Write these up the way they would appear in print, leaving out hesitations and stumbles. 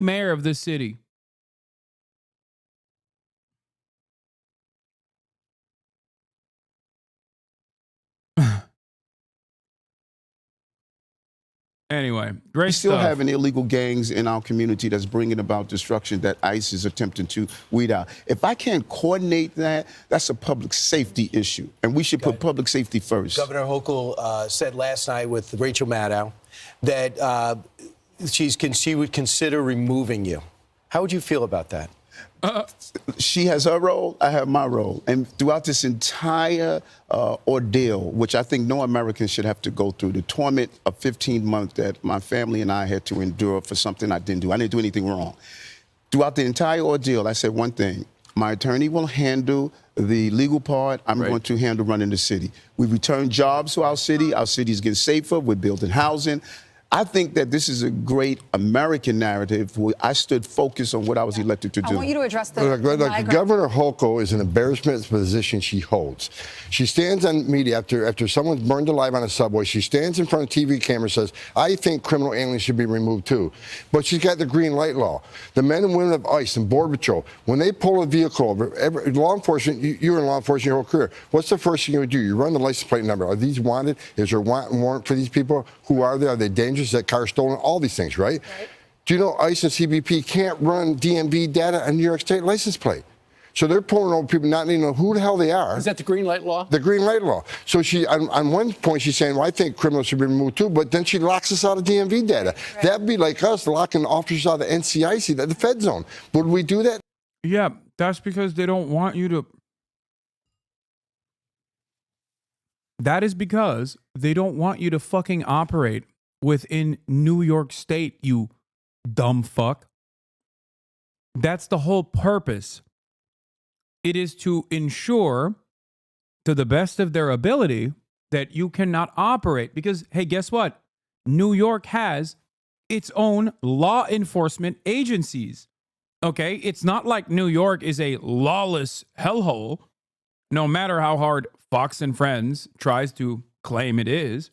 mayor of this city. Anyway, great We still stuff. having illegal gangs in our community that's bringing about destruction that ICE is attempting to weed out. If I can't coordinate that, that's a public safety issue, and we should put public safety first. Governor Hochul said last night with Rachel Maddow that she would consider removing you. How would you feel about that? She has her role, I have my role. And throughout this entire ordeal, which I think no American should have to go through, the torment of 15 months that my family and I had to endure for something I didn't do. I didn't do anything wrong. Throughout the entire ordeal, I said one thing. My attorney will handle the legal part. I'm going to handle running the city. We return jobs to our city. Our city is getting safer. We're building housing. I think that this is a great American narrative where I stood focused on what I was elected to do. I want you to address the Governor Hochul is an embarrassment position she holds. She stands on media after someone's burned alive on a subway. She stands in front of TV camera and says, I think criminal aliens should be removed too. But she's got the green light law. The men and women of ICE and Border Patrol, when they pull a vehicle over, law enforcement, you're in law enforcement your whole career. What's the first thing you would do? You run the license plate number. Are these wanted? Is there a warrant for these people? Who are they? Are they dangerous? Is that car stolen? All these things, right? Do you know ICE and CBP can't run DMV data on New York State license plate? So they're pulling over people not even know who the hell they are. Is that the green light law? The green light law. So she, on one point, she's saying, well, I think criminals should be removed too, but then she locks us out of DMV data. That'd be like us locking officers out of the NCIC, the Fed zone. Would we do that? Yeah, that's because they don't want you to. That is because they don't want you to fucking operate within New York State, you dumb fuck. That's the whole purpose. It is to ensure, to the best of their ability, that you cannot operate. Because, hey, guess what? New York has its own law enforcement agencies. Okay? It's not like New York is a lawless hellhole, no matter how hard Fox and Friends tries to claim it is.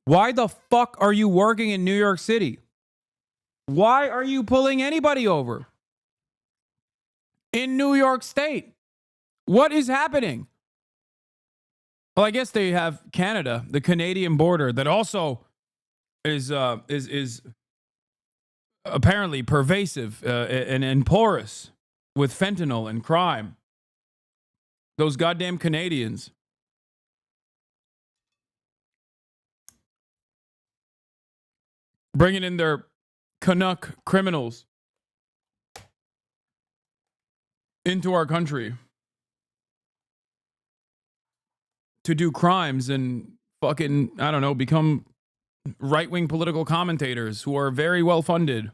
Why the fuck are you working in New York City? Why are you pulling anybody over in New York State? What is happening? Well, I guess they have Canada, the Canadian border, that also is apparently pervasive and porous with fentanyl and crime. Those goddamn Canadians. Bringing in their Canuck criminals into our country to do crimes and fucking, I don't know, become right-wing political commentators who are very well funded.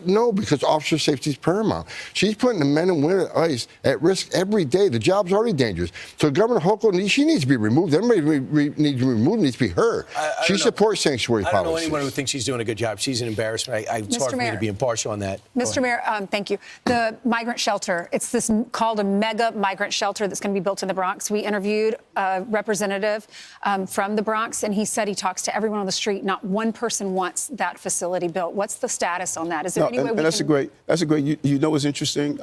No, because officer safety is paramount. She's putting the men and women at ICE at risk every day. The job's already dangerous. So Governor Hochul, she needs to be removed. Everybody needs to be removed. Needs to be her. She supports sanctuary policies. I don't know anyone who thinks she's doing a good job. She's an embarrassment. It's hard for me to be impartial on that. Mr. Mayor, thank you. The migrant shelter, it's this called a mega migrant shelter that's going to be built in the Bronx. We interviewed a representative from the Bronx, and he said he talks to everyone on the street. Not one person wants that facility built. What's the status on that? Is there that's a great. You know what's interesting?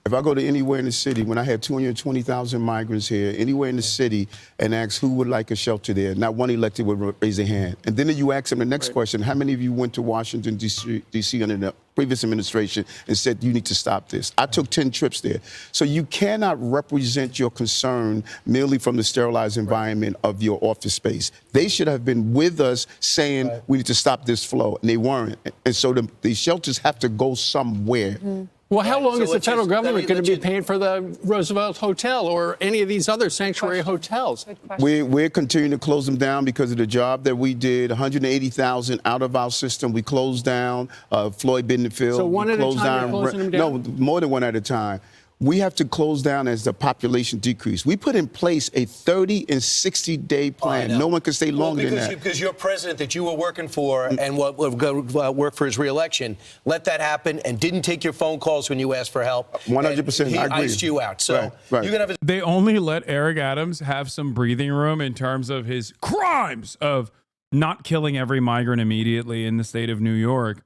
If I go to anywhere in the city, when I had 220,000 migrants here, anywhere in the city, and ask who would like a shelter there, not one elected would raise their hand. And then you ask them the next question: how many of you went to Washington D.C. under the previous administration and said you need to stop this? I took 10 trips there. So you cannot represent your concern merely from the sterilized environment of your office space. They should have been with us saying we need to stop this flow, and they weren't. And so the shelters have to go somewhere. Mm-hmm. Well, how long is the federal government going to be paying for the Roosevelt Hotel or any of these other sanctuary hotels? We're continuing to close them down because of the job that we did. 180,000 out of our system. We closed down Floyd Bentonville. So one at a time, you're closing them down? No, more than one at a time. We have to close down as the population decrease. We put in place a 30 and 60-day plan. No one can stay longer than that. Because your president that you were working for and work for his re-election let that happen and didn't take your phone calls when you asked for help. 100%. He I agree. iced you out. So you're gonna have They only let Eric Adams have some breathing room in terms of his crimes of not killing every migrant immediately in the state of New York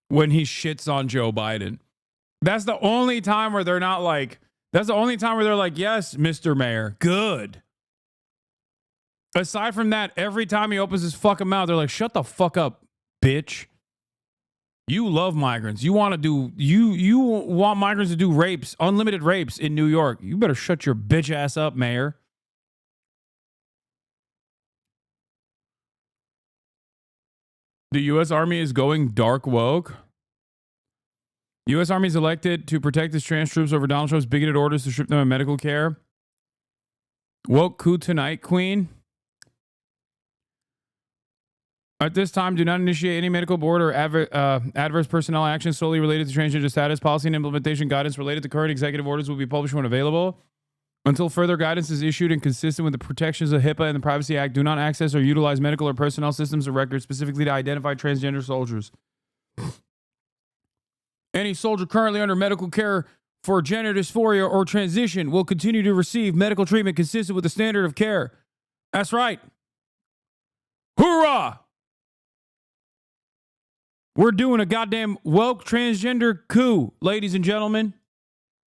when he shits on Joe Biden. That's the only time where they're not like, that's the only time where they're like, yes, Mr. Mayor, good. Aside from that, every time he opens his fucking mouth, they're like, shut the fuck up, bitch. You love migrants. You want to do, you want migrants to do rapes, unlimited rapes in New York. You better shut your bitch ass up, Mayor. The U.S. Army is going dark woke. U.S. Army is elected to protect its trans troops over Donald Trump's bigoted orders to strip them of medical care. Woke coup tonight, Queen. At this time, do not initiate any medical board or adverse personnel action solely related to transgender status. Policy and implementation guidance related to current executive orders will be published when available. Until further guidance is issued and consistent with the protections of HIPAA and the Privacy Act, do not access or utilize medical or personnel systems or records specifically to identify transgender soldiers. Any soldier currently under medical care for gender dysphoria or transition will continue to receive medical treatment consistent with the standard of care. That's right. Hoorah! We're doing a goddamn woke transgender coup, ladies and gentlemen.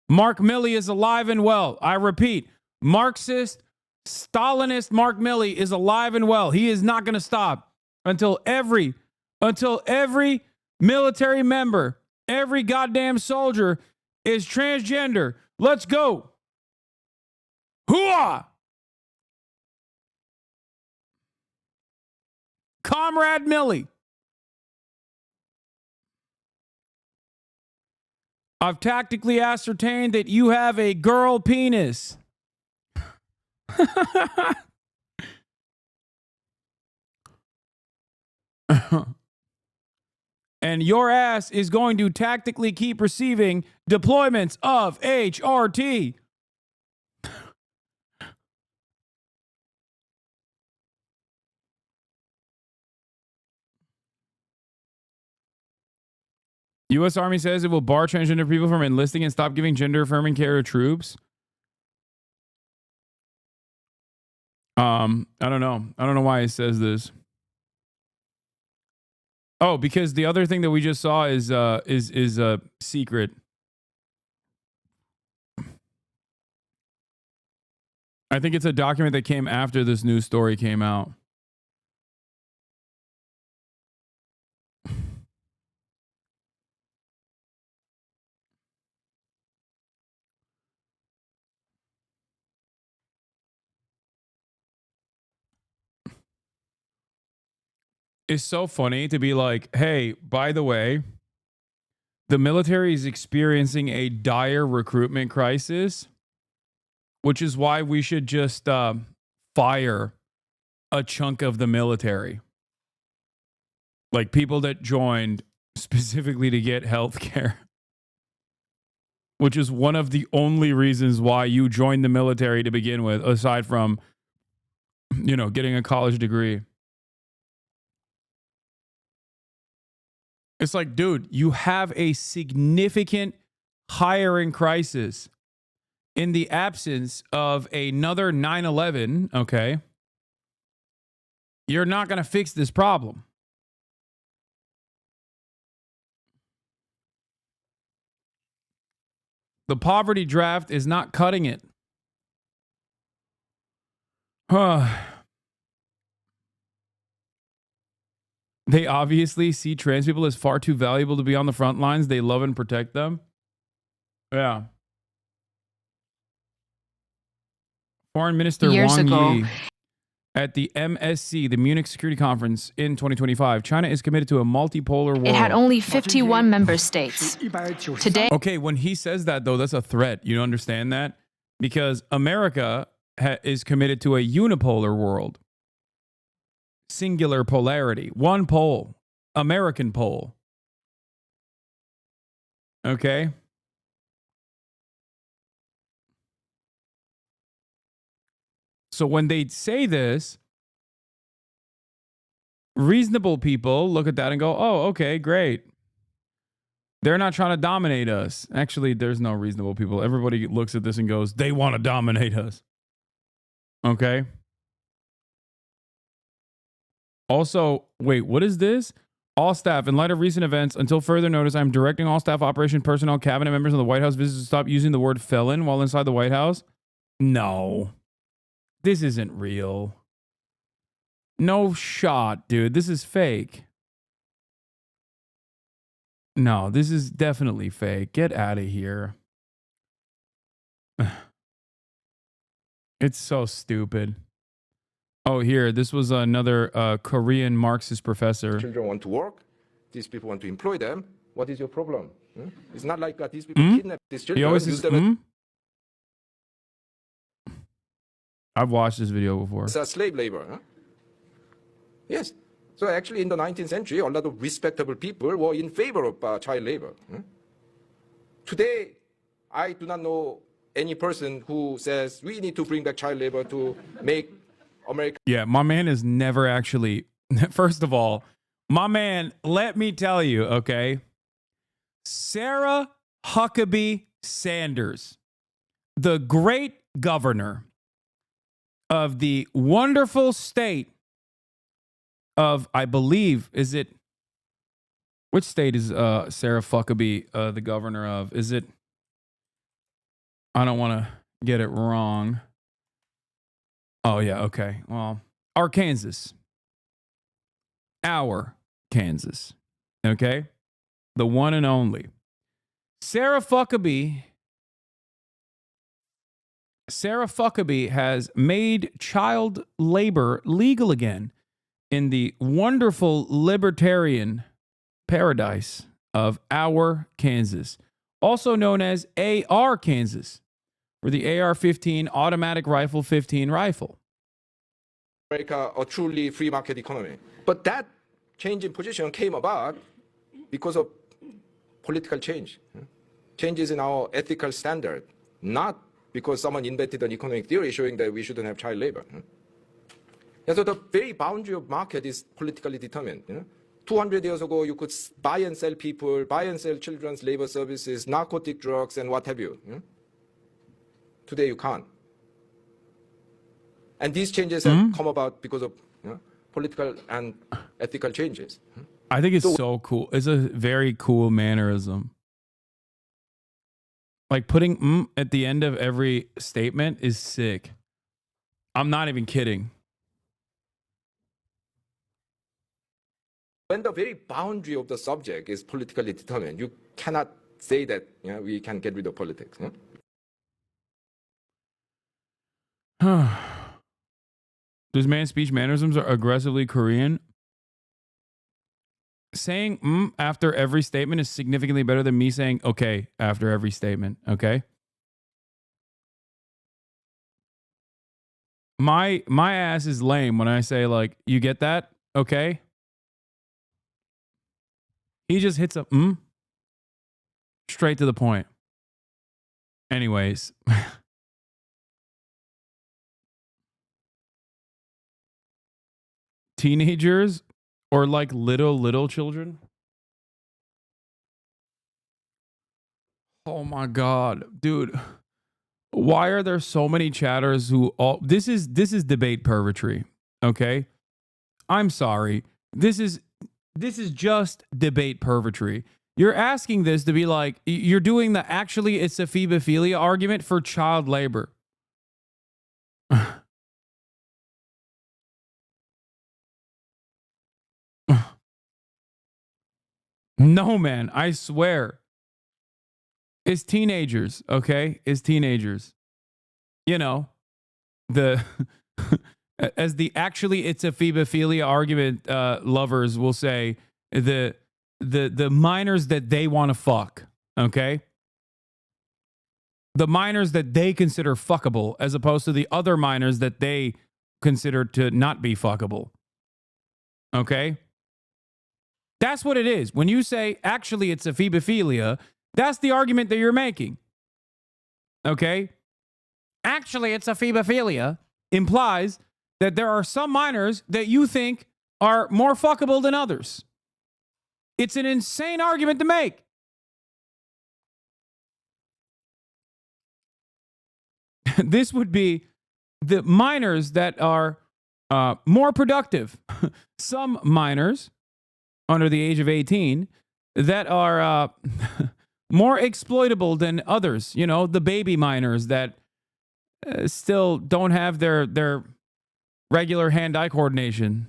Mark Milley is alive and well. I repeat, Marxist, Stalinist Mark Milley is alive and well. He is not going to stop until every military member, every goddamn soldier is transgender. Let's go. Hooah! Comrade Milley. I've tactically ascertained that you have a girl penis. And your ass is going to tactically keep receiving deployments of HRT. U.S. Army says it will bar transgender people from enlisting and stop giving gender-affirming care to troops. I don't know. I don't know why it says this. Oh, because the other thing that we just saw is a secret. I think it's a document that came after this news story came out. It's so funny to be like, hey, by the way, the military is experiencing a dire recruitment crisis, which is why we should just fire a chunk of the military. Like people that joined specifically to get health care, which is one of the only reasons why you joined the military to begin with, aside from, you know, getting a college degree. It's like, dude, you have a significant hiring crisis in the absence of another 9/11, okay? You're not going to fix this problem. The poverty draft is not cutting it. They obviously see trans people as far too valuable to be on the front lines. They love and protect them. Yeah. Foreign Minister Wang Yi at the MSC, the Munich Security Conference in 2025. China is committed to a multipolar world. It had only 51 member states. Today. Okay, when he says that, though, that's a threat. You understand that? Because America is committed to a unipolar world. Singular polarity. One pole. American pole. Okay? So when they say this, reasonable people look at that and go, oh, okay, great. They're not trying to dominate us. Actually, there's no reasonable people. Everybody looks at this and goes, they want to dominate us. Okay? Also, wait, what is this? All staff, in light of recent events, until further notice, I'm directing all staff, operation personnel, cabinet members, and the White House visitors to stop using the word felon while inside the White House. No, this isn't real. No shot, dude. This is fake. No, this is definitely fake. Get out of here. It's so stupid. Oh, here, this was another Korean Marxist professor. Children want to work. These people want to employ them. What is your problem? It's not like these people kidnap these children. He always use says, them I've watched this video before. as slave labor. Huh? Yes. So actually, in the 19th century, a lot of respectable people were in favor of child labor. Today, I do not know any person who says we need to bring back child labor to make America. Yeah, my man is never actually. First of all, my man, let me tell you, okay? Sarah Huckabee Sanders, the great governor of the wonderful state of, I believe, is it, which state is Sarah Huckabee the governor of? Is it, I don't want to get it wrong. Oh, yeah, okay. Well, Arkansas. Our Kansas. Okay? The one and only. Sarah Huckabee has made child labor legal again in the wonderful libertarian paradise of our Kansas, also known as AR Kansas, or the AR-15 automatic rifle 15 rifle. America a truly free market economy. But that change in position came about because of political change, changes in our ethical standard, not because someone invented an economic theory showing that we shouldn't have child labor. So the very boundary of market is politically determined. 200 years ago, you could buy and sell people, buy and sell children's labor services, narcotic drugs, and what have you. Today, you can't. And these changes have come about because of political and ethical changes. I think it's so cool. It's a very cool mannerism. Like putting at the end of every statement is sick. I'm not even kidding. When the very boundary of the subject is politically determined, you cannot say that we can get rid of politics. This man's speech mannerisms are aggressively Korean. Saying after every statement is significantly better than me saying okay after every statement, okay? My ass is lame when I say, like, you get that? Okay? He just hits a straight to the point. Anyways. Teenagers or like little children. Oh my God, dude. Why are there so many chatters who all this is debate purgatory, okay? I'm sorry. This is just debate purgatory. You're asking this to be like, you're doing the actually it's a phebophilia argument for child labor. No, man, I swear. It's teenagers, okay? It's teenagers. You know, the as the actually it's a phebophilia argument lovers will say, the minors that they want to fuck, okay? The minors that they consider fuckable as opposed to the other minors that they consider to not be fuckable. Okay? That's what it is. When you say, actually, it's a phebophilia, that's the argument that you're making. Okay? Actually, it's a phebophilia implies that there are some minors that you think are more fuckable than others. It's an insane argument to make. This would be the minors that are more productive. Some minors under the age of 18 that are more exploitable than others. You know, the baby minors that still don't have their regular hand-eye coordination.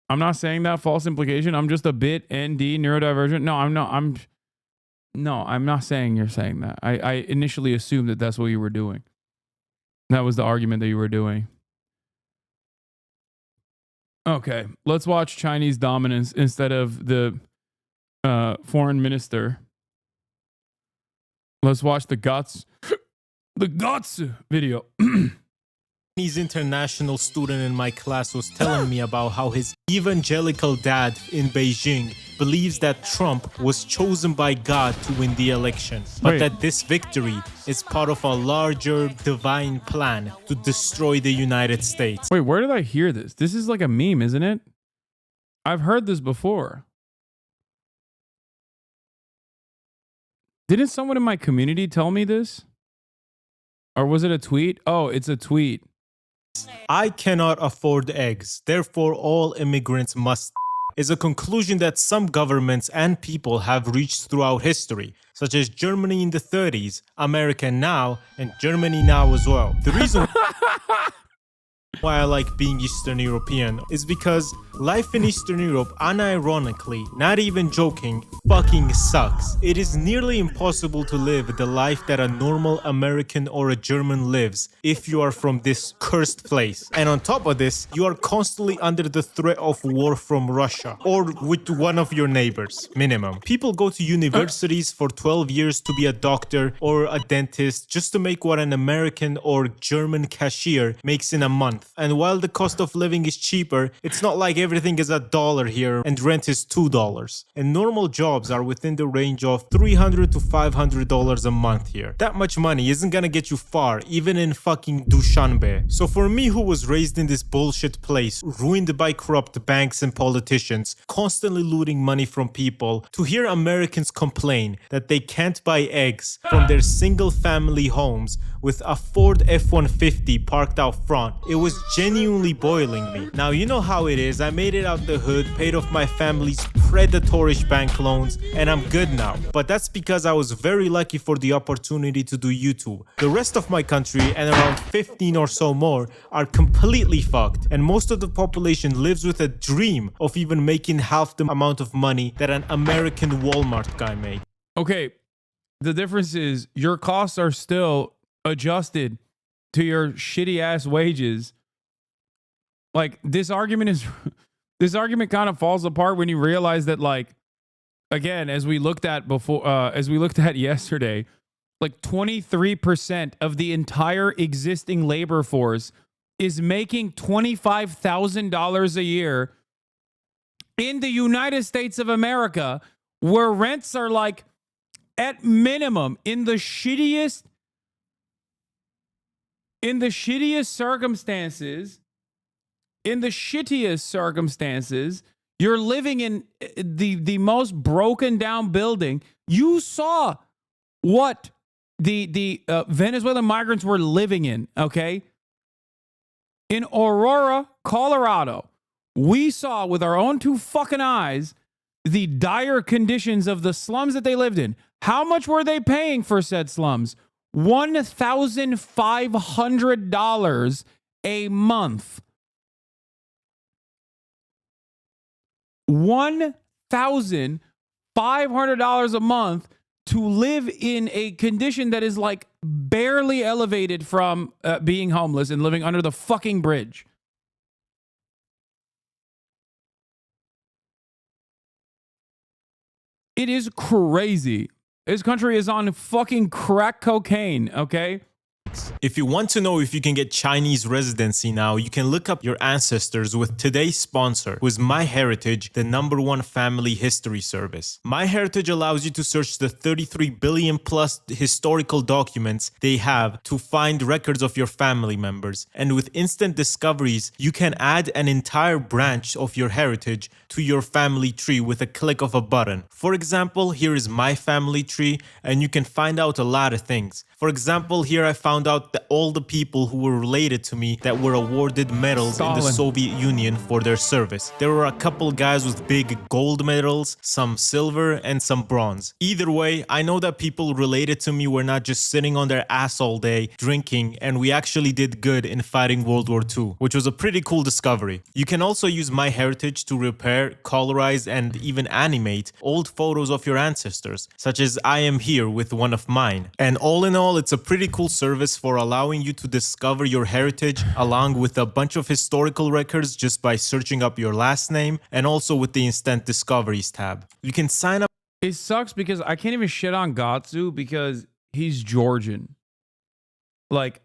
I'm not saying that false implication. I'm just a bit ND neurodivergent. No, I'm not. I'm not saying you're saying that. I initially assumed that that's what you were doing. That was the argument that you were doing. Okay, let's watch Chinese dominance instead of the foreign minister. Let's watch the guts video. Chinese international student in my class was telling me about how his evangelical dad in Beijing believes that Trump was chosen by God to win the election, but that this victory is part of a larger divine plan to destroy the United States. Wait, where did I hear this? This is like a meme, isn't it? I've heard this before. Didn't someone in my community tell me this? Or was it a tweet? Oh, it's a tweet. I cannot afford eggs, therefore all immigrants must is a conclusion that some governments and people have reached throughout history, such as Germany in the 30s, America now, and Germany now as well. The reason why I like being Eastern European is because life in Eastern Europe, unironically, not even joking, fucking sucks. It is nearly impossible to live the life that a normal American or a German lives if you are from this cursed place. And on top of this, you are constantly under the threat of war from Russia or with one of your neighbors, minimum. People go to universities for 12 years to be a doctor or a dentist just to make what an American or German cashier makes in a month. And while the cost of living is cheaper, it's not like everything is $1 here and rent is $2. And normal jobs are within the range of $300 to $500 a month here. That much money isn't gonna get you far, even in fucking Dushanbe. So for me, who was raised in this bullshit place, ruined by corrupt banks and politicians, constantly looting money from people, to hear Americans complain that they can't buy eggs from their single family homes with a Ford F-150 parked out front, it was genuinely boiling me. Now, you know how it is. I made it out the hood, paid off my family's predatorish bank loans, and I'm good now. But that's because I was very lucky for the opportunity to do YouTube. The rest of my country, and around 15 or so more, are completely fucked. And most of the population lives with a dream of even making half the amount of money that an American Walmart guy makes. Okay, the difference is your costs are still adjusted to your shitty ass wages. Like, this argument kind of falls apart when you realize that, like, again, as we looked at yesterday, like 23% of the entire existing labor force is making $25,000 a year in the United States of America, where rents are like at minimum in the shittiest circumstances, you're living in the most broken down building. You saw what the Venezuelan migrants were living in, okay? In Aurora, Colorado, we saw with our own two fucking eyes the dire conditions of the slums that they lived in. How much were they paying for said slums? $1,500 a month. $1,500 a month to live in a condition that is like barely elevated from being homeless and living under the fucking bridge. It is crazy. This country is on fucking crack cocaine, okay? If you want to know if you can get Chinese residency now, you can look up your ancestors with today's sponsor, who is MyHeritage, the #1 family history service. MyHeritage allows you to search the 33 billion plus historical documents they have to find records of your family members. And with instant discoveries, you can add an entire branch of your heritage to your family tree with a click of a button. For example, here is my family tree, and you can find out a lot of things. For example, here I found found out that all the people who were related to me that were awarded medals in the Stalin. Soviet Union for their service. There were a couple guys with big gold medals, some silver, and some bronze. Either way, I know that people related to me were not just sitting on their ass all day drinking, and we actually did good in fighting World War II, which was a pretty cool discovery. You can also use MyHeritage to repair, colorize, and even animate old photos of your ancestors, such as I am here with one of mine. And all in all, it's a pretty cool service for allowing you to discover your heritage along with a bunch of historical records just by searching up your last name, and also with the Instant Discoveries tab. You can sign up. It sucks because I can't even shit on Gatsu because he's Georgian. Like,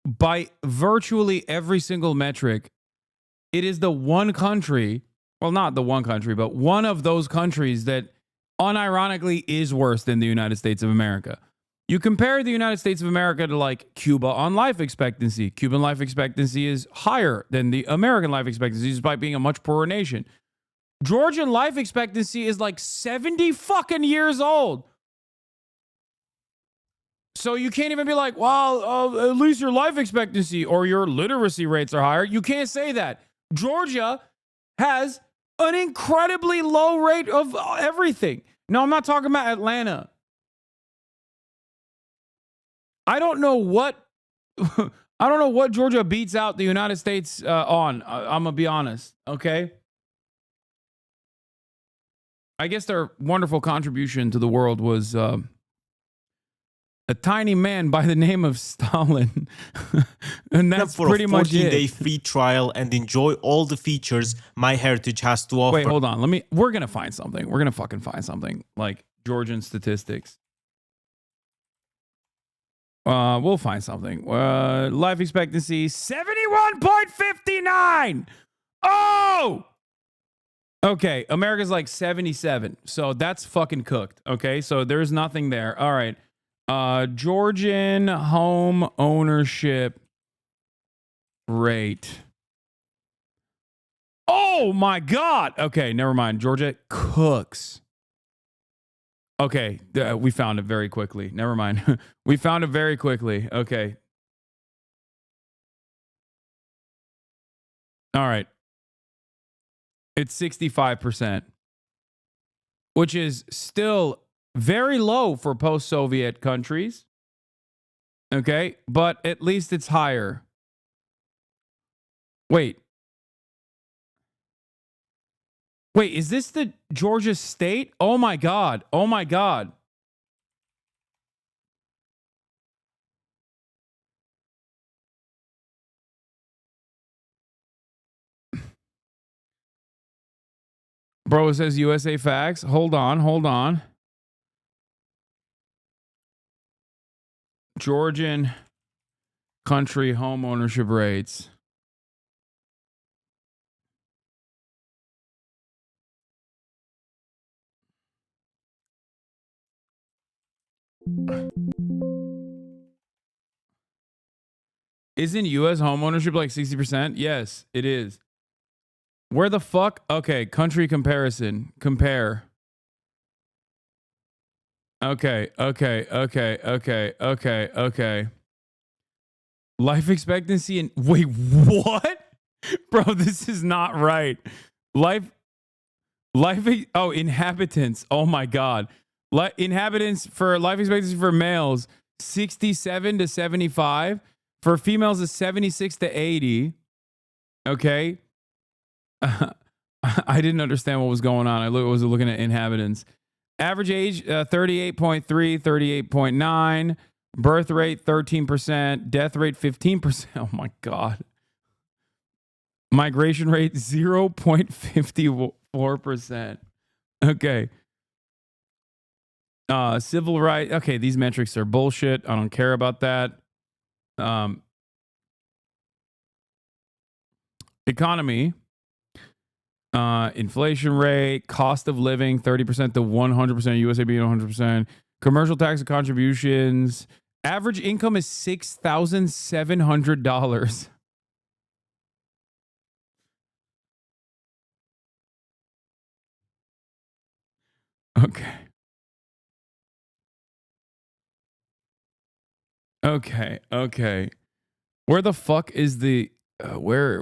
by virtually every single metric, it is the one country, well, not the one country, but one of those countries that unironically is worse than the United States of America. You compare the United States of America to like Cuba on life expectancy. Cuban life expectancy is higher than the American life expectancy despite being a much poorer nation. Georgian life expectancy is like 70 fucking years old. So you can't even be like, well, at least your life expectancy or your literacy rates are higher. You can't say that. Georgia has an incredibly low rate of everything. No, I'm not talking about Atlanta. I don't know what Georgia beats out the United States on. I'm gonna be honest, okay? I guess their wonderful contribution to the world was a tiny man by the name of Stalin. And that's for pretty a much it. 14-day free trial and enjoy all the features MyHeritage has to offer. Wait, hold on. We're going to find something. We're going to fucking find something like Georgian statistics. We'll find something. Life expectancy 71.59. Oh! Okay, America's like 77. So that's fucking cooked. Okay, so there's nothing there. All right. Georgian home ownership rate. Oh my God. Okay, never mind. Georgia cooks. Okay, we found it very quickly. Never mind. We found it very quickly. Okay. All right. It's 65%, which is still very low for post-Soviet countries. Okay, but at least it's higher. Wait, is this the Georgia state? Oh my God. Oh my God. Bro, it says USA Facts. Hold on. Georgian country home ownership rates. Isn't U.S. home ownership like 60%? Yes, it is. Where the fuck? Okay, country comparison. Compare. Okay. Life expectancy in wait, what? Bro, this is not right. Inhabitants. Oh my God. Inhabitants for life expectancy for males 67 to 75. For females is 76 to 80. Okay. I didn't understand what was going on. I was looking at inhabitants. Average age 38.3, 38.9. Birth rate 13%. Death rate 15%. Oh my God. Migration rate 0.54%. Okay. Civil right. Okay, these metrics are bullshit. I don't care about that. Economy. Inflation rate, cost of living, 30% to 100%, USA being 100%. Commercial tax and contributions. Average income is $6,700. Okay. Okay. Where the fuck is the where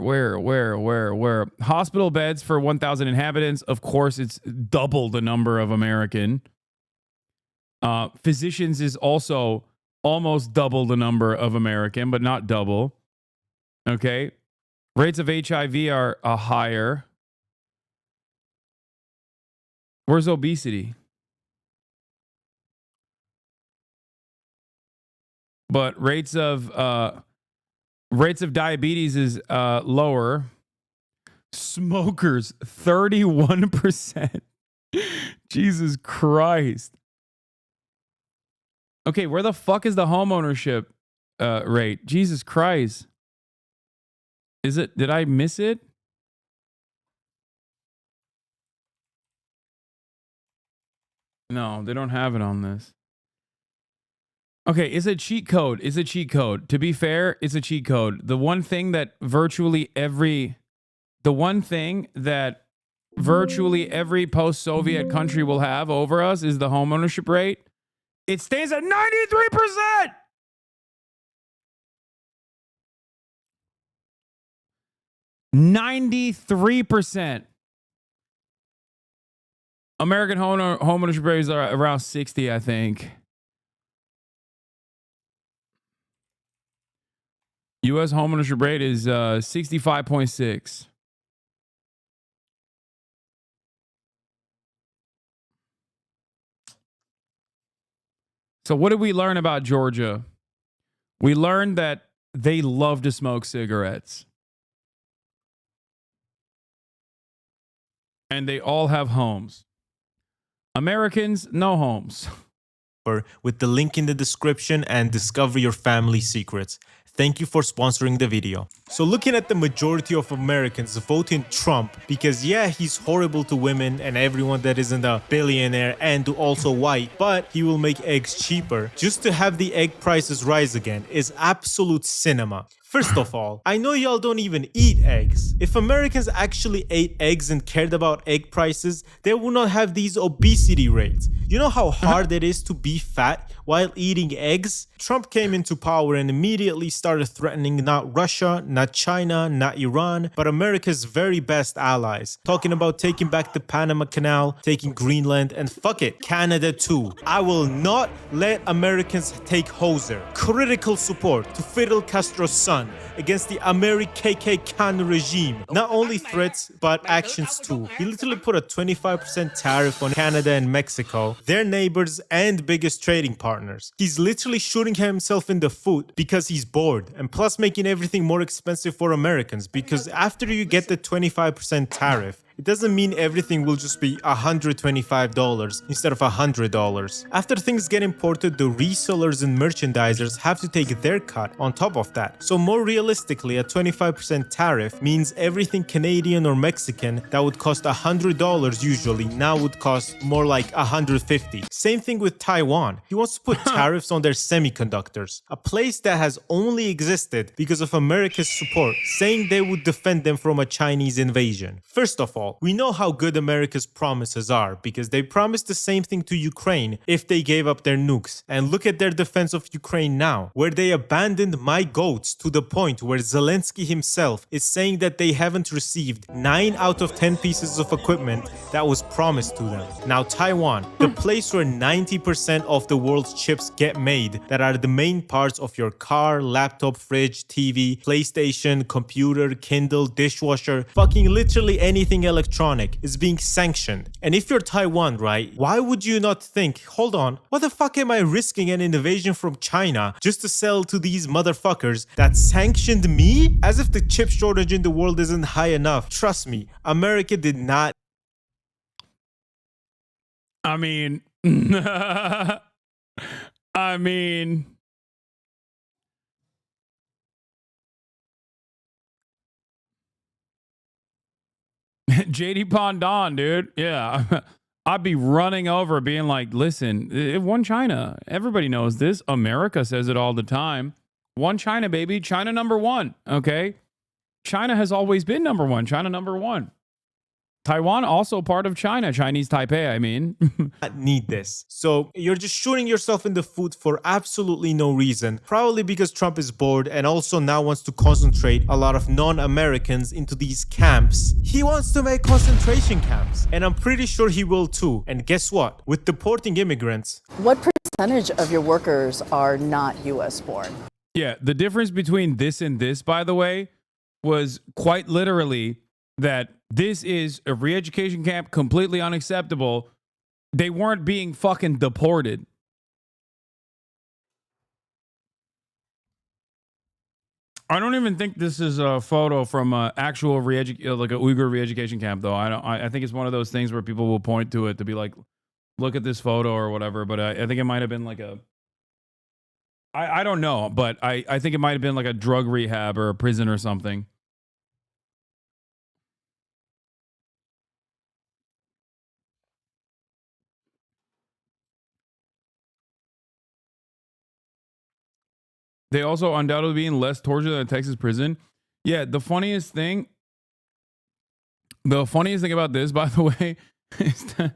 hospital beds for 1,000 inhabitants? Of course, it's double the number of American. Physicians is also almost double the number of American, but not double. Okay. Rates of HIV are higher. Where's obesity? But rates of diabetes is lower. Smokers, 31%. Jesus Christ. Okay, where the fuck is the home ownership rate? Jesus Christ. Is it? Did I miss it? No, they don't have it on this. Okay, it's a cheat code. It's a cheat code. To be fair, it's a cheat code. The one thing that virtually every post-Soviet country will have over us is the home ownership rate. It stays at 93%. %93. American home ownership rates are around 60, I think. U.S. home ownership rate is 65.6. So what did we learn about Georgia? We learned that they love to smoke cigarettes. And they all have homes. Americans, no homes. With the link in the description and discover your family secrets. Thank you for sponsoring the video. So looking at the majority of Americans voting Trump because yeah, he's horrible to women and everyone that isn't a billionaire and also white, but he will make eggs cheaper just to have the egg prices rise again is absolute cinema. First of all, I know y'all don't even eat eggs. If Americans actually ate eggs and cared about egg prices, they would not have these obesity rates. You know how hard it is to be fat while eating eggs? Trump came into power and immediately started threatening not Russia, not China, not Iran, but America's very best allies. Talking about taking back the Panama Canal, taking Greenland, and fuck it, Canada too. I will not let Americans take Hoser. Critical support to Fidel Castro's son against the American regime. Not only threats, but actions too. He literally put a 25% tariff on Canada and Mexico, their neighbors and biggest trading partners. He's literally shooting himself in the foot because he's bored, and plus making everything more expensive for Americans because after you get the 25% tariff, it doesn't mean everything will just be $125 instead of $100. After things get imported, the resellers and merchandisers have to take their cut on top of that. So more realistically, a 25% tariff means everything Canadian or Mexican that would cost $100 usually now would cost more like $150. Same thing with Taiwan. He wants to put tariffs on their semiconductors, a place that has only existed because of America's support, saying they would defend them from a Chinese invasion. First of all, we know how good America's promises are because they promised the same thing to Ukraine if they gave up their nukes. And look at their defense of Ukraine now, where they abandoned my goats to the point where Zelensky himself is saying that they haven't received 9 out of 10 pieces of equipment that was promised to them. Now Taiwan, the place where 90% of the world's chips get made that are the main parts of your car, laptop, fridge, TV, PlayStation, computer, Kindle, dishwasher, fucking literally anything electronic is being sanctioned. And if you're Taiwan, right, why would you not think, hold on, what the fuck am I risking an invasion from China just to sell to these motherfuckers that sanctioned me? As if the chip shortage in the world isn't high enough. Trust me, America did not. I mean, JD Pondon, dude. Yeah. I'd be running over being like, listen, it won China. Everybody knows this. America says it all the time. One China, baby. China number one. Okay. China has always been number one. China number one. Taiwan also part of China, Chinese Taipei, I mean. Need this. So you're just shooting yourself in the foot for absolutely no reason. Probably because Trump is bored and also now wants to concentrate a lot of non-Americans into these camps. He wants to make concentration camps. And I'm pretty sure he will too. And guess what? With deporting immigrants. What percentage of your workers are not U.S. born? Yeah, the difference between this and this, by the way, was quite literally that this is a re-education camp, completely unacceptable. They weren't being fucking deported. I don't even think this is a photo from an actual like a Uyghur re-education camp, though. I think it's one of those things where people will point to it to be like, look at this photo or whatever. But I think it might have been like a, I don't know, but I think it might have been like a drug rehab or a prison or something. They also undoubtedly being less torture than a Texas prison. Yeah, the funniest thing about this, by the way, is that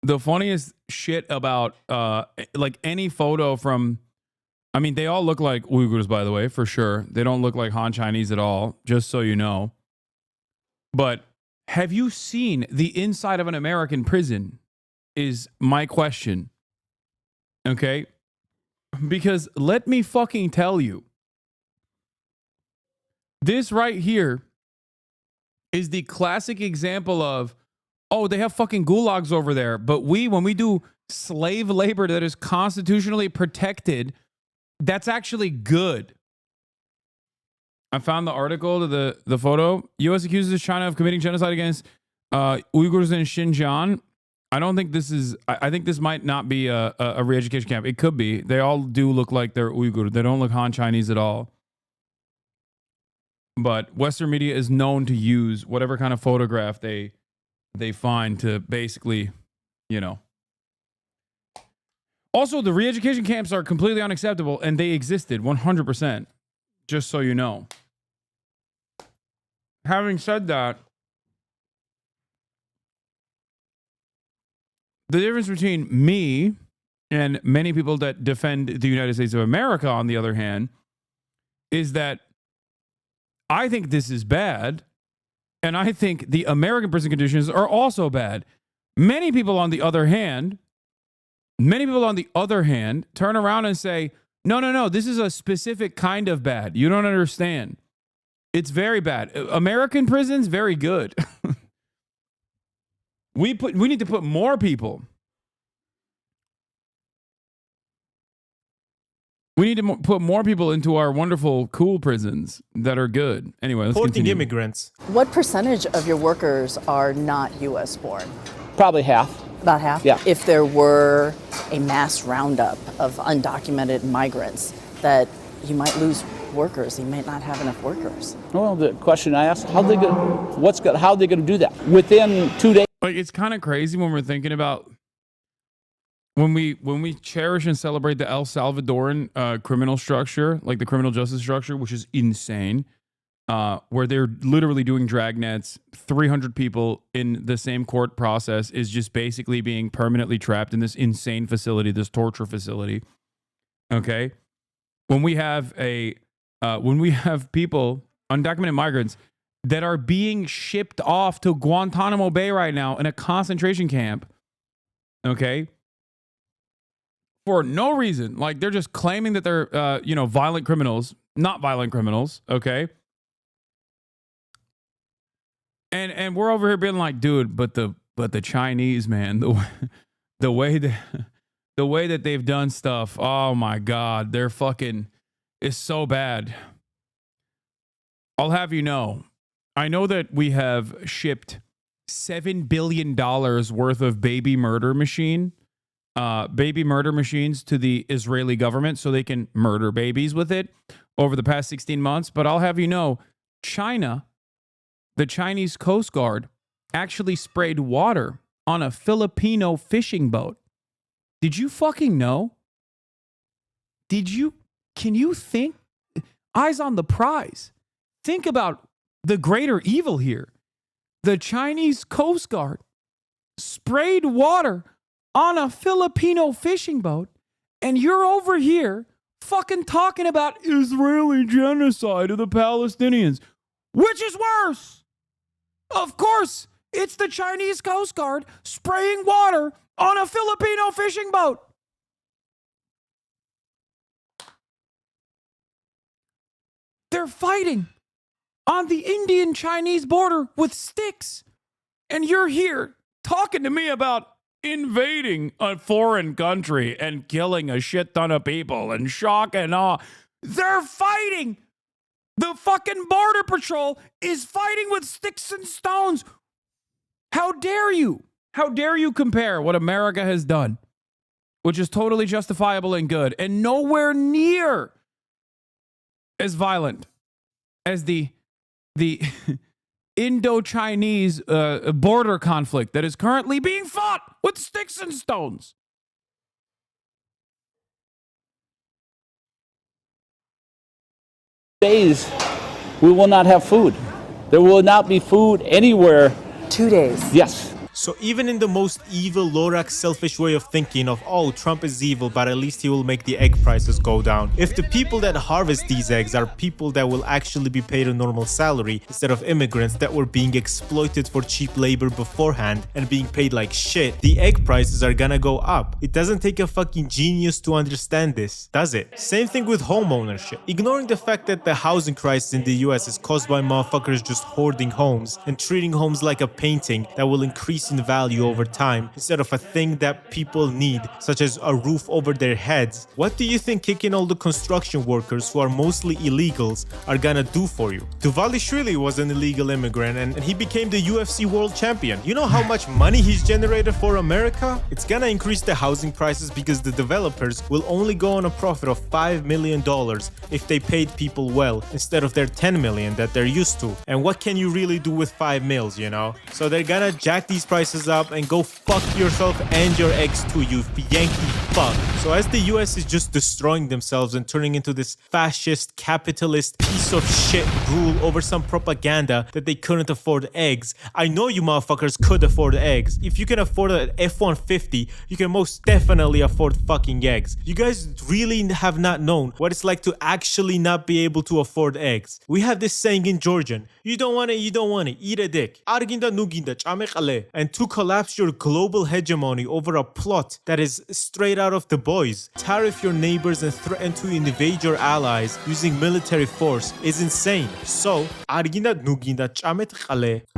the funniest shit about like any photo from, I mean, they all look like Uyghurs, by the way, for sure. They don't look like Han Chinese at all, just so you know. But have you seen the inside of an American prison is my question. Okay? Because let me fucking tell you, this right here is the classic example of, oh, they have fucking gulags over there. But when we do slave labor that is constitutionally protected, that's actually good. I found the article to the photo. U.S. accuses China of committing genocide against Uyghurs in Xinjiang. I don't think this is, I think this might not be a re-education camp. It could be. They all do look like they're Uyghur. They don't look Han Chinese at all. But Western media is known to use whatever kind of photograph they find to basically, you know. Also, the re-education camps are completely unacceptable, and they existed 100%, just so you know. Having said that, the difference between me and many people that defend the United States of America, on the other hand, is that I think this is bad, and I think the American prison conditions are also bad. Many people on the other hand turn around and say, no, this is a specific kind of bad. You don't understand. It's very bad. American prisons, very good. We need to put more people. We need to put more people into our wonderful, cool prisons that are good. Anyway, let's continue. Immigrants. What percentage of your workers are not U.S. born? Probably half. About half? Yeah. If there were a mass roundup of undocumented migrants, that you might lose workers. You might not have enough workers. Well, the question I asked, how are they going to do that? Within 2 days. Like, it's kind of crazy when we're thinking about when we cherish and celebrate the El Salvadoran criminal structure, like the criminal justice structure, which is insane, where they're literally doing dragnets. 300 people in the same court process is just basically being permanently trapped in this insane facility, this torture facility. Okay, when we have people, undocumented migrants, that are being shipped off to Guantanamo Bay right now in a concentration camp, okay, for no reason. Like, they're just claiming that they're, violent criminals, not violent criminals, okay? And we're over here being like, dude, but the Chinese, man, the way that they've done stuff, oh my God, they're fucking, it's so bad. I'll have you know, I know that we have shipped $7 billion worth of baby murder machines to the Israeli government so they can murder babies with it over the past 16 months. But I'll have you know, China, the Chinese Coast Guard, actually sprayed water on a Filipino fishing boat. Did you fucking know? Can you think? Eyes on the prize. Think about the greater evil here. The Chinese Coast Guard sprayed water on a Filipino fishing boat, and you're over here fucking talking about Israeli genocide of the Palestinians. Which is worse? Of course, it's the Chinese Coast Guard spraying water on a Filipino fishing boat. They're fighting on the Indian-Chinese border with sticks. And you're here talking to me about invading a foreign country and killing a shit ton of people and shock and awe. They're fighting. The fucking border patrol is fighting with sticks and stones. How dare you? How dare you compare what America has done, which is totally justifiable and good, and nowhere near as violent as the Indo-Chinese border conflict that is currently being fought with sticks and stones. Days, we will not have food. There will not be food anywhere. 2 days. Yes. So even in the most evil, Lorax, selfish way of thinking of, oh, Trump is evil, but at least he will make the egg prices go down. If the people that harvest these eggs are people that will actually be paid a normal salary instead of immigrants that were being exploited for cheap labor beforehand and being paid like shit, the egg prices are gonna go up. It doesn't take a fucking genius to understand this, does it? Same thing with home ownership. Ignoring the fact that the housing crisis in the US is caused by motherfuckers just hoarding homes and treating homes like a painting that will increase in value over time instead of a thing that people need, such as a roof over their heads. What do you think kicking all the construction workers who are mostly illegals are gonna do for you? Duvalishvili was an illegal immigrant and he became the UFC world champion. You know how much money he's generated for America? It's gonna increase the housing prices because the developers will only go on a profit of $5 million if they paid people well instead of their $10 million that they're used to. And what can you really do with 5 mils, you know? So they're gonna jack these prices up and go fuck yourself and your eggs too, you Yankee fuck. So as the US is just destroying themselves and turning into this fascist, capitalist piece of shit rule over some propaganda that they couldn't afford eggs, I know you motherfuckers could afford eggs. If you can afford an F-150, you can most definitely afford fucking eggs. You guys really have not known what it's like to actually not be able to afford eggs. We have this saying in Georgian, you don't want it, you don't want it, eat a dick. Arginda nuginda, chame qale. And to collapse your global hegemony over a plot that is straight out of The Boys, tariff your neighbors and threaten to invade your allies using military force is insane. So,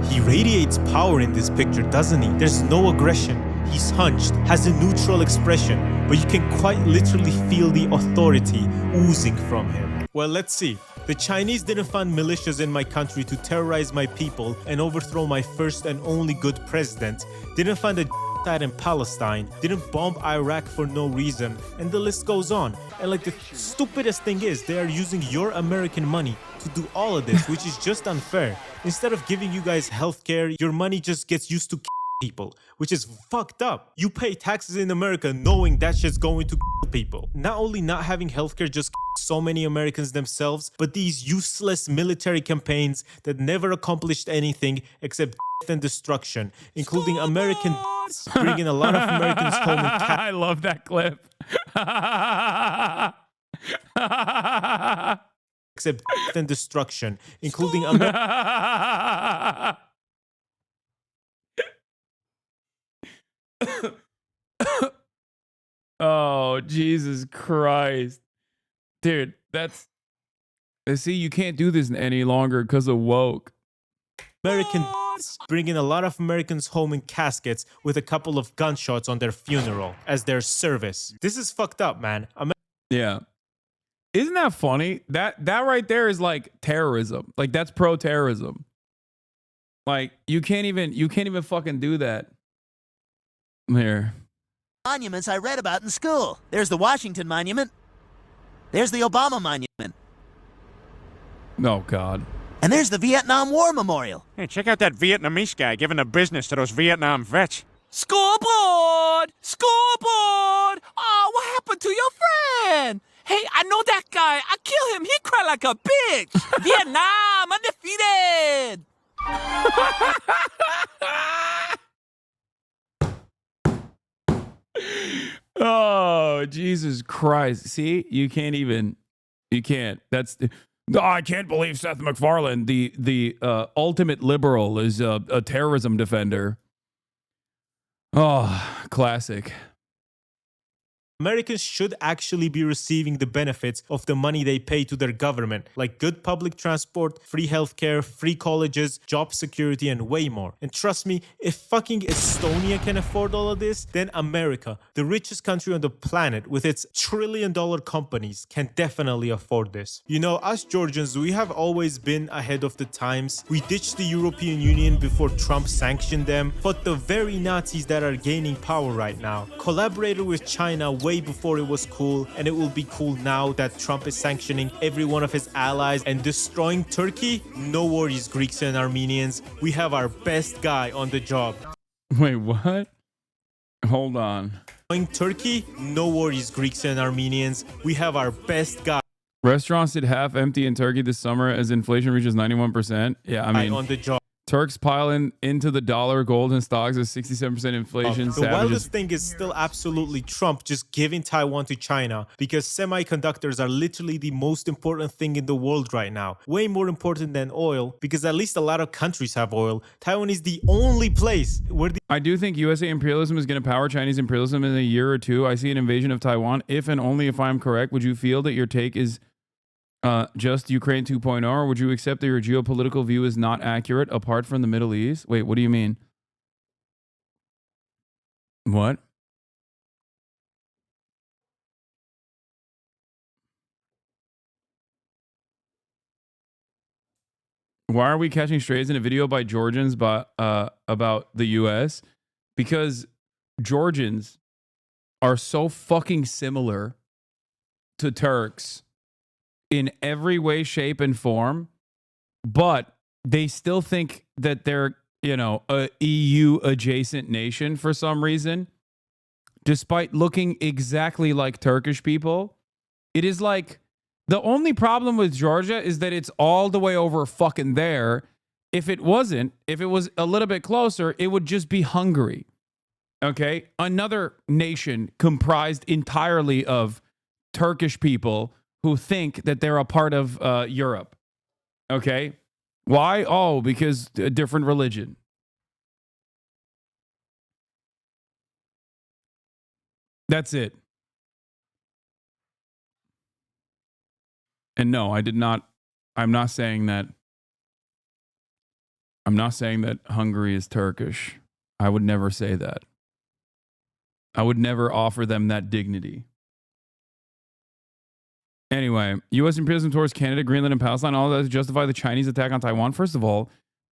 he radiates power in this picture, doesn't he? There's no aggression. He's hunched, has a neutral expression, but you can quite literally feel the authority oozing from him. Well, let's see. The Chinese didn't fund militias in my country to terrorize my people and overthrow my first and only good president. Didn't fund a genocide in Palestine. Didn't bomb Iraq for no reason. And the list goes on. And like the stupidest thing is, they are using your American money to do all of this, which is just unfair. Instead of giving you guys healthcare, your money just gets used to people, which is fucked up. You pay taxes in America knowing that shit's going to people. Not only not having healthcare just so many Americans themselves, but these useless military campaigns that never accomplished anything except death and destruction, including American bringing a lot of Americans home in I love that clip. except death and destruction, including Oh, Jesus Christ. Dude, see, you can't do this any longer because of woke. American bringing a lot of Americans home in caskets with a couple of gunshots on their funeral as their service. This is fucked up, man. Yeah. Isn't that funny? That right there is like terrorism. Like that's pro-terrorism. Like you can't even fucking do that. Here. Monuments I read about in school. There's the Washington Monument. There's the Obama Monument. Oh, God. And there's the Vietnam War Memorial. Hey, check out that Vietnamese guy giving the business to those Vietnam vets. Scoreboard! Scoreboard! Oh, what happened to your friend? Hey, I know that guy. I kill him. He cried like a bitch. Vietnam, undefeated. Oh, Jesus Christ. See, you can't. No, I can't believe Seth MacFarlane, the ultimate liberal, is a terrorism defender. Oh, classic. Americans should actually be receiving the benefits of the money they pay to their government, like good public transport, free healthcare, free colleges, job security, and way more. And trust me, if fucking Estonia can afford all of this, then America, the richest country on the planet with its trillion-dollar companies, can definitely afford this. You know, us Georgians, we have always been ahead of the times. We ditched the European Union before Trump sanctioned them, but the very Nazis that are gaining power right now collaborated with China way before it was cool, and it will be cool now that Trump is sanctioning every one of his allies and destroying Turkey. No worries, Greeks and Armenians. We have our best guy on the job. Wait, what? Hold on. Turkey? No worries, Greeks and Armenians. We have our best guy. Restaurants sit half empty in Turkey this summer as inflation reaches 91%. Yeah, I mean, on the job. Turks piling into the dollar, gold, and stocks with 67% inflation. The wildest thing is still absolutely Trump just giving Taiwan to China, because semiconductors are literally the most important thing in the world right now. Way more important than oil, because at least a lot of countries have oil. Taiwan is the only place where I do think USA imperialism is going to power Chinese imperialism in a year or two. I see an invasion of Taiwan. If and only if I'm correct, would you feel that your take is just Ukraine 2.0, or would you accept that your geopolitical view is not accurate apart from the Middle East? Wait, what do you mean? What? Why are we catching strays in a video by Georgians about the US? Because Georgians are so fucking similar to Turks in every way, shape, and form, but they still think that they're, you know, a EU adjacent nation for some reason, despite looking exactly like Turkish people. It is like, the only problem with Georgia is that it's all the way over fucking there. If it wasn't, if it was a little bit closer, it would just be Hungary. Okay? Another nation comprised entirely of Turkish people who think that they're a part of Europe. Okay? Why? Oh, because a different religion. That's it. And no, I did not. I'm not saying that. I'm not saying that Hungary is Turkish. I would never say that. I would never offer them that dignity. Anyway, U.S. imperialism towards Canada, Greenland, and Palestine, all that to justify the Chinese attack on Taiwan. First of all,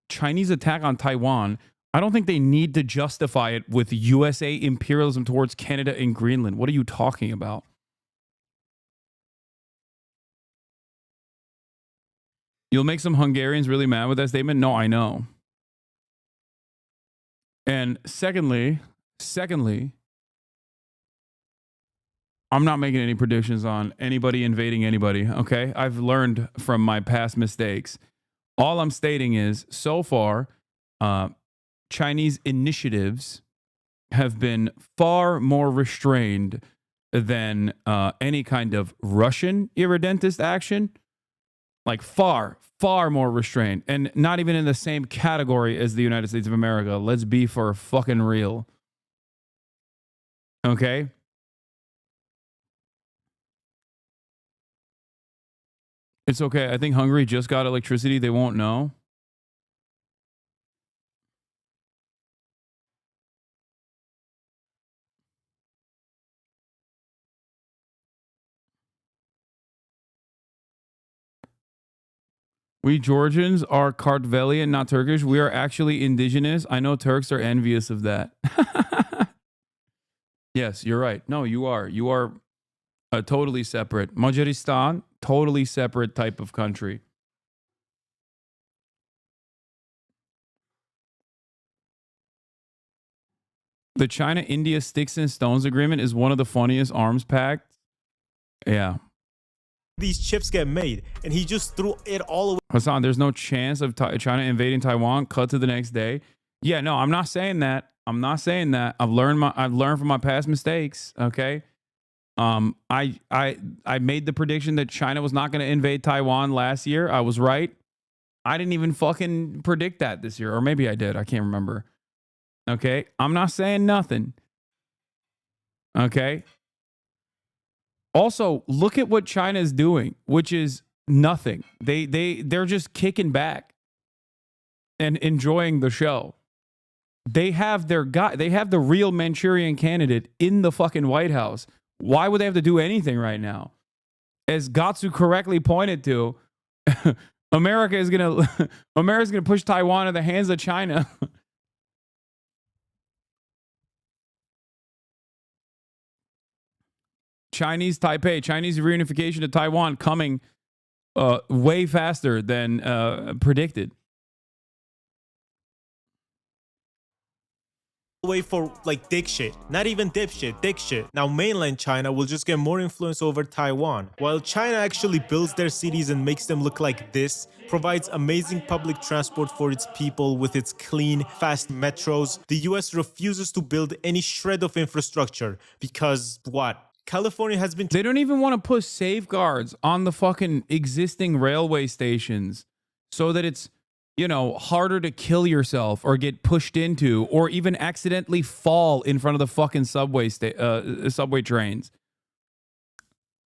Chinese attack on Taiwan, I don't think they need to justify it with USA imperialism towards Canada and Greenland. What are you talking about? You'll make some Hungarians really mad with that statement? No, I know. And secondly, I'm not making any predictions on anybody invading anybody, okay? I've learned from my past mistakes. All I'm stating is, so far, Chinese initiatives have been far more restrained than any kind of Russian irredentist action. Like far, far more restrained. And not even in the same category as the United States of America. Let's be for fucking real. Okay? It's okay. I think Hungary just got electricity. They won't know. We Georgians are Kartvelian, not Turkish. We are actually indigenous. I know Turks are envious of that. Yes, you're right. No, you are. You are a totally separate. Majaristan, totally separate type of country. The China-India Sticks and Stones Agreement is one of the funniest arms pacts. Yeah. these chips get made, and he just threw it all away. Hasan, there's no chance of China invading Taiwan. Cut to the next day. Yeah, no, I'm not saying that. I'm not saying that. I've learned from my past mistakes. Okay. I made the prediction that China was not going to invade Taiwan last year. I was right. I didn't even fucking predict that this year, or maybe I did. I can't remember. Okay, I'm not saying nothing. Okay. Also, look at what China is doing, which is nothing. They're just kicking back and enjoying the show. They have their guy. They have the real Manchurian candidate in the fucking White House. Why would they have to do anything right now? As Gatsu correctly pointed to, America's gonna push Taiwan in the hands of China. Chinese Taipei, Chinese reunification of Taiwan coming way faster than predicted. Way for like dick shit. Not even dip shit, dick shit. Now mainland China will just get more influence over Taiwan. While China actually builds their cities and makes them look like this, provides amazing public transport for its people with its clean, fast metros, the US refuses to build any shred of infrastructure because what? California has been... They don't even want to put safeguards on the fucking existing railway stations so that it's, you know, harder to kill yourself or get pushed into or even accidentally fall in front of the fucking subway trains.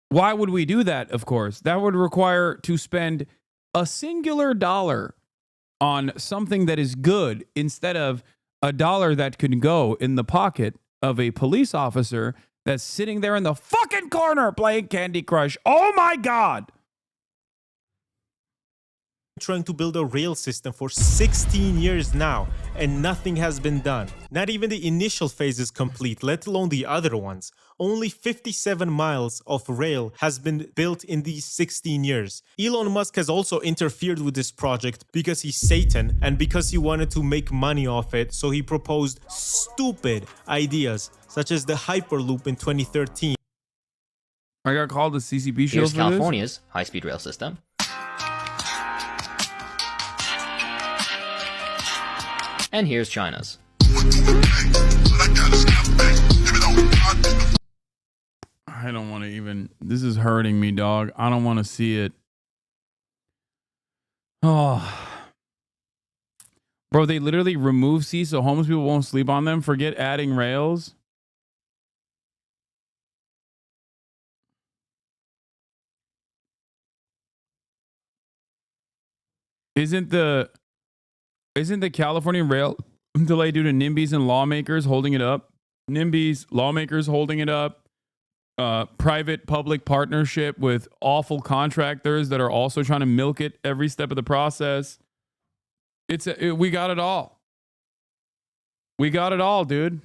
Why would we do that? Of course, that would require to spend a singular dollar on something that is good instead of a dollar that could go in the pocket of a police officer that's sitting there in the fucking corner playing Candy Crush. Oh my God. Trying to build a rail system for 16 years now, and nothing has been done. Not even the initial phase is complete, let alone the other ones. Only 57 miles of rail has been built in these 16 years. Elon Musk has also interfered with this project because he's Satan and because he wanted to make money off it, so he proposed stupid ideas, such as the Hyperloop in 2013. I got called the CCP show. Here's California's high-speed rail system. And here's China's. I don't want to even... This is hurting me, dog. I don't want to see it. Oh. Bro, they literally remove seats so homeless people won't sleep on them. Forget adding rails. Isn't the California rail delay due to NIMBYs and lawmakers holding it up? NIMBYs, lawmakers holding it up. Private-public partnership with awful contractors that are also trying to milk it every step of the process. We got it all. We got it all, dude.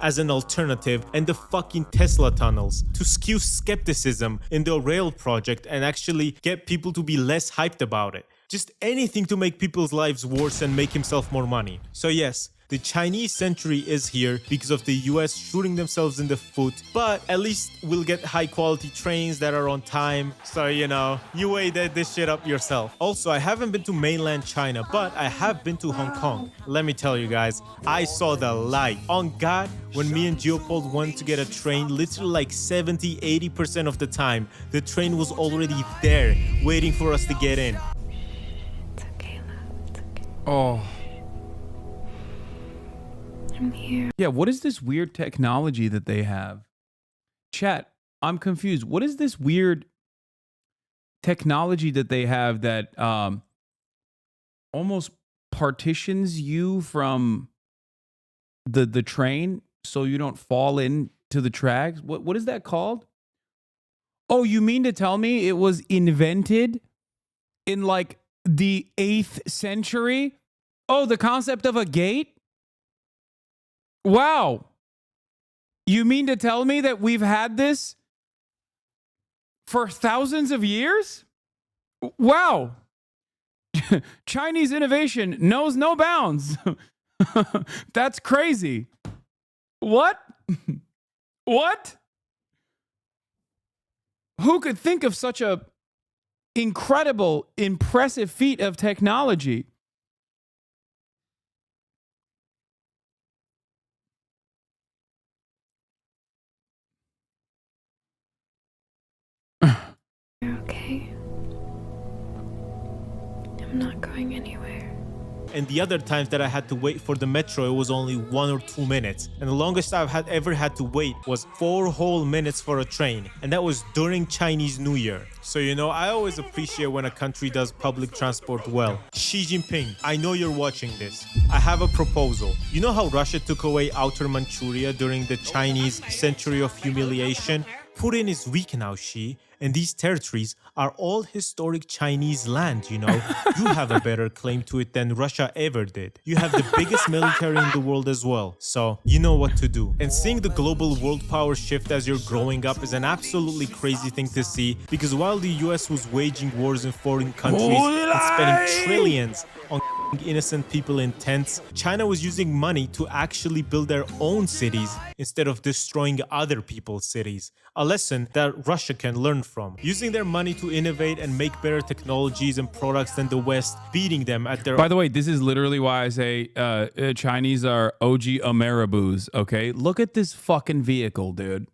As an alternative, and the fucking Tesla tunnels to skew skepticism in the rail project and actually get people to be less hyped about it. Just anything to make people's lives worse and make himself more money. So yes, the Chinese century is here because of the US shooting themselves in the foot, but at least we'll get high quality trains that are on time. So, you know, you weigh this shit up yourself. Also, I haven't been to mainland China, but I have been to Hong Kong. Let me tell you guys, I saw the light. On God, when me and Geopold wanted to get a train, literally like 70-80% of the time, the train was already there, waiting for us to get in. It's okay, love. It's okay. Oh. I'm here. Yeah, what is this weird technology that they have? Chat, I'm confused. What is this weird technology that they have that almost partitions you from the train so you don't fall into the tracks? What is that called? Oh, you mean to tell me it was invented in like the 8th century? Oh, the concept of a gate? Wow. You mean to tell me that we've had this for thousands of years? Wow. Chinese innovation knows no bounds. That's crazy. What? What? Who could think of such a incredible, impressive feat of technology? You're okay. I'm not going anywhere. And the other times that I had to wait for the metro, it was only 1 or 2 minutes. And the longest I've ever had to wait was 4 whole minutes for a train. And that was during Chinese New Year. So, you know, I always appreciate when a country does public transport well. Xi Jinping, I know you're watching this. I have a proposal. You know how Russia took away Outer Manchuria during the Chinese Century of Humiliation? Putin is weak now, Xi, and these territories are all historic Chinese land, you know. You have a better claim to it than Russia ever did. You have the biggest military in the world as well, so you know what to do. And seeing the global world power shift as you're growing up is an absolutely crazy thing to see, because while the US was waging wars in foreign countries and spending trillions on innocent people in tents, China was using money to actually build their own cities instead of destroying other people's cities. A lesson that Russia can learn from. Using their money to innovate and make better technologies and products than the West, beating them at their... By the way, this is literally why I say Chinese are OG Ameriboos, okay? Look at this fucking vehicle, dude.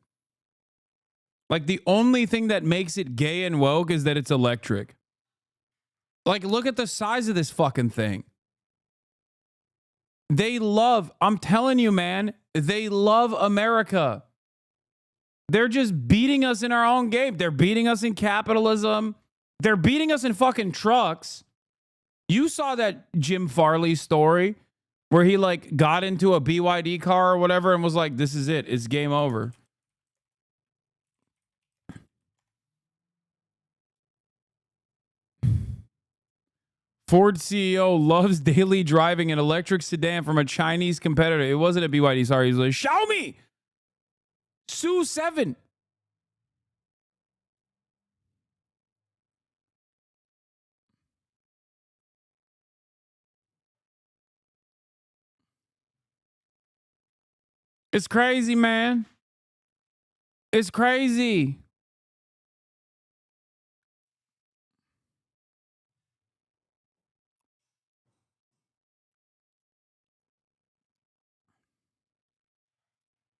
Like, the only thing that makes it gay and woke is that it's electric. Like, look at the size of this fucking thing. They love, I'm telling you, man, they love America. They're just beating us in our own game. They're beating us in capitalism. They're beating us in fucking trucks. You saw that Jim Farley story where he like got into a BYD car or whatever and was like, this is it. It's game over. Ford CEO loves daily driving an electric sedan from a Chinese competitor. It wasn't a BYD, sorry. He was like, Xiaomi SU7. It's crazy, man. It's crazy.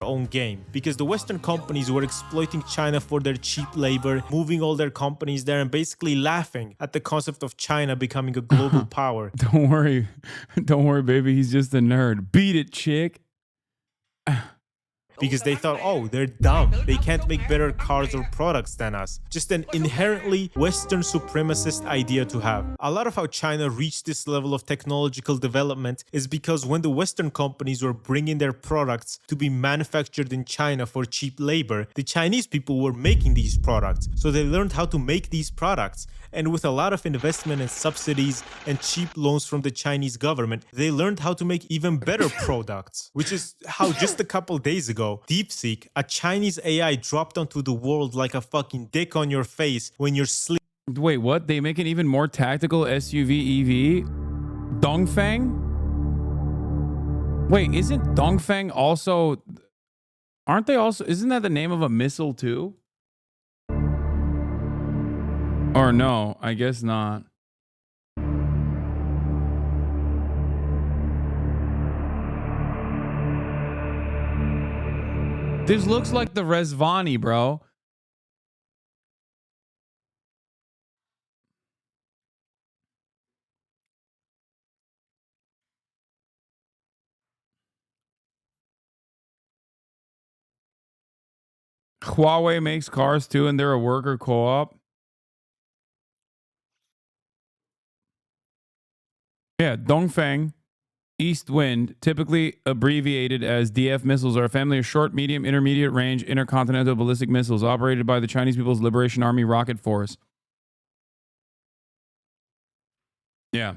own game, because the Western companies were exploiting China for their cheap labor, moving all their companies there and basically laughing at the concept of China becoming a global power. Don't worry. Don't worry, baby. He's just a nerd. Beat it, chick. Because they thought, oh, they're dumb. They can't make better cars or products than us. Just an inherently Western supremacist idea to have. A lot of how China reached this level of technological development is because when the Western companies were bringing their products to be manufactured in China for cheap labor, the Chinese people were making these products. So they learned how to make these products. And with a lot of investment and subsidies and cheap loans from the Chinese government, they learned how to make even better products. Which is how just a couple days ago, DeepSeek, a Chinese AI, dropped onto the world like a fucking dick on your face when you're sleeping. Wait, what? They make an even more tactical SUV EV? Dongfeng? Wait, isn't Dongfeng also... Aren't they also... Isn't that the name of a missile too? Or no, I guess not. This looks like the Rezvani, bro. Huawei makes cars too, and they're a worker co-op. Yeah, Dongfeng East Wind, typically abbreviated as DF missiles, are a family of short, medium, intermediate range intercontinental ballistic missiles operated by the Chinese People's Liberation Army Rocket Force. Yeah.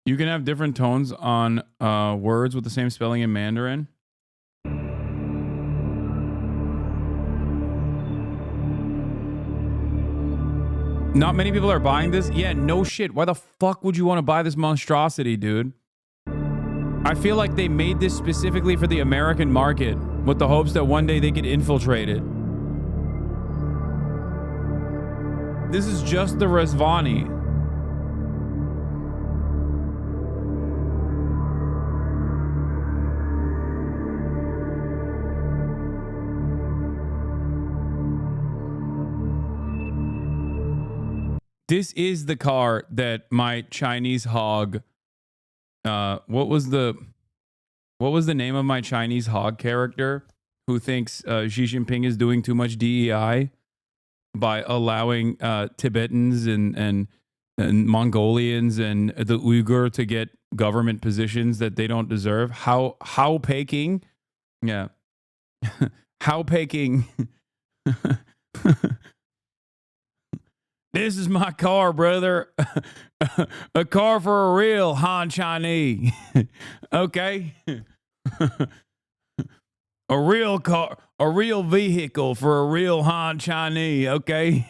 You can have different tones on words with the same spelling in Mandarin. Not many people are buying this. Yeah, no shit. Why the fuck would you want to buy this monstrosity, dude? I feel like they made this specifically for the American market with the hopes that one day they could infiltrate it. This is just the Resvani. This is the car that my Chinese hog. What was the name of my Chinese hog character who thinks Xi Jinping is doing too much DEI by allowing Tibetans and Mongolians and the Uyghur to get government positions that they don't deserve? How Peking? Yeah. How Peking? This is my car, brother. A car for a real Han Chinese. Okay? A real car, a real vehicle for a real Han Chinese, okay?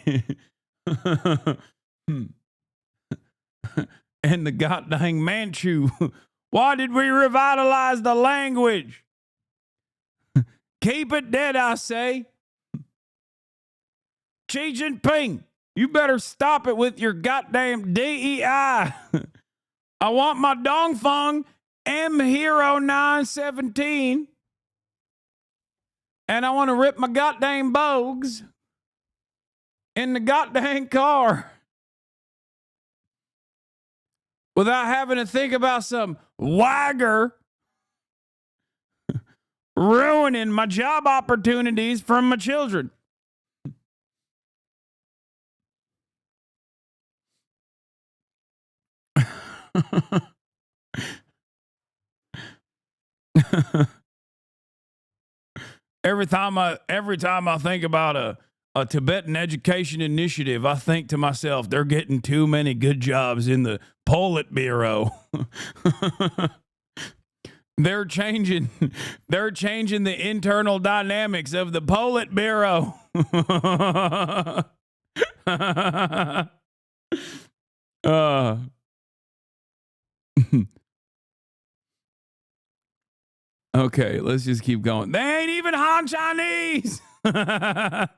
And the goddamn Manchu. Why did we revitalize the language? Keep it dead, I say. Xi Jinping. You better stop it with your goddamn DEI. I want my Dongfeng M Hero 917. And I want to rip my goddamn bogues in the goddamn car without having to think about some wagger ruining my job opportunities from my children. Every time I think about a Tibetan education initiative, I think to myself, they're getting too many good jobs in the Politburo. They're changing the internal dynamics of the Politburo. Okay, let's just keep going. They ain't even Han Chinese.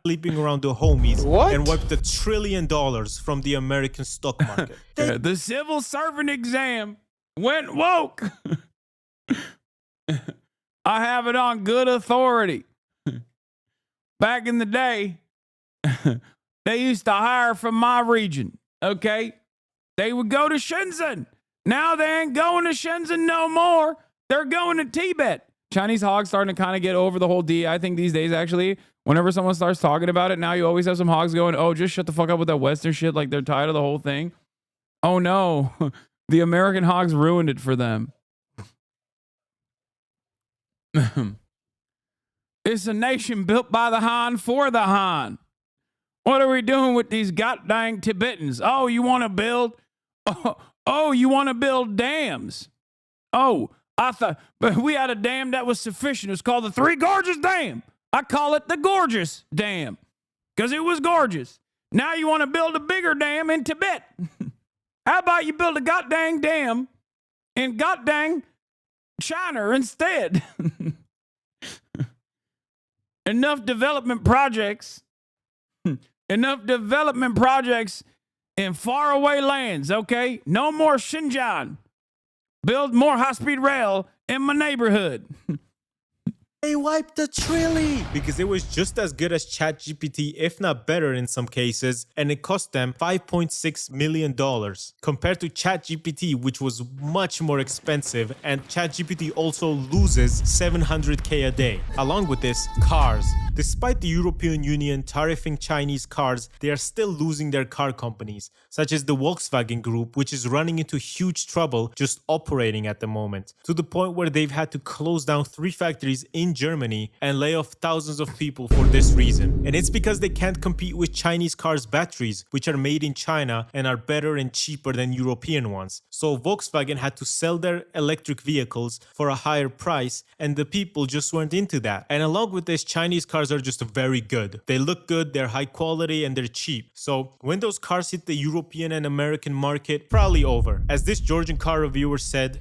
Sleeping around the homies and wiped $1 trillion from the American stock market. The civil servant exam went woke. I have it on good authority. Back in the day, they used to hire from my region, okay? They would go to Shenzhen. Now they ain't going to Shenzhen no more. They're going to Tibet. Chinese hogs starting to kind of get over the whole D. I think these days, actually, whenever someone starts talking about it, now you always have some hogs going, oh, just shut the fuck up with that Western shit. Like they're tired of the whole thing. Oh, no. The American hogs ruined it for them. It's a nation built by the Han for the Han. What are we doing with these goddamn Tibetans? Oh, you want to build? Oh, you want to build dams? Oh, I thought, but we had a dam that was sufficient. It was called the Three Gorges Dam. I call it the Gorgeous Dam because it was gorgeous. Now you want to build a bigger dam in Tibet. How about you build a goddamn dam in goddamn China instead? Enough development projects in faraway lands, okay? No more Xinjiang. Build more high-speed rail in my neighborhood. They wiped the trilly because it was just as good as ChatGPT, if not better in some cases, and it cost them $5.6 million compared to ChatGPT, which was much more expensive, and ChatGPT also loses $700K a day. Along with this, cars. Despite the European Union tariffing Chinese cars, they are still losing their car companies, such as the Volkswagen Group, which is running into huge trouble just operating at the moment, to the point where they've had to close down 3 factories in Germany and lay off thousands of people for this reason. And it's because they can't compete with Chinese cars' batteries, which are made in China and are better and cheaper than European ones. So Volkswagen had to sell their electric vehicles for a higher price, and the people just weren't into that. And along with this, Chinese cars are just very good. They look good, they're high quality, and they're cheap. So when those cars hit the European and American market, probably over. As this Georgian car reviewer said,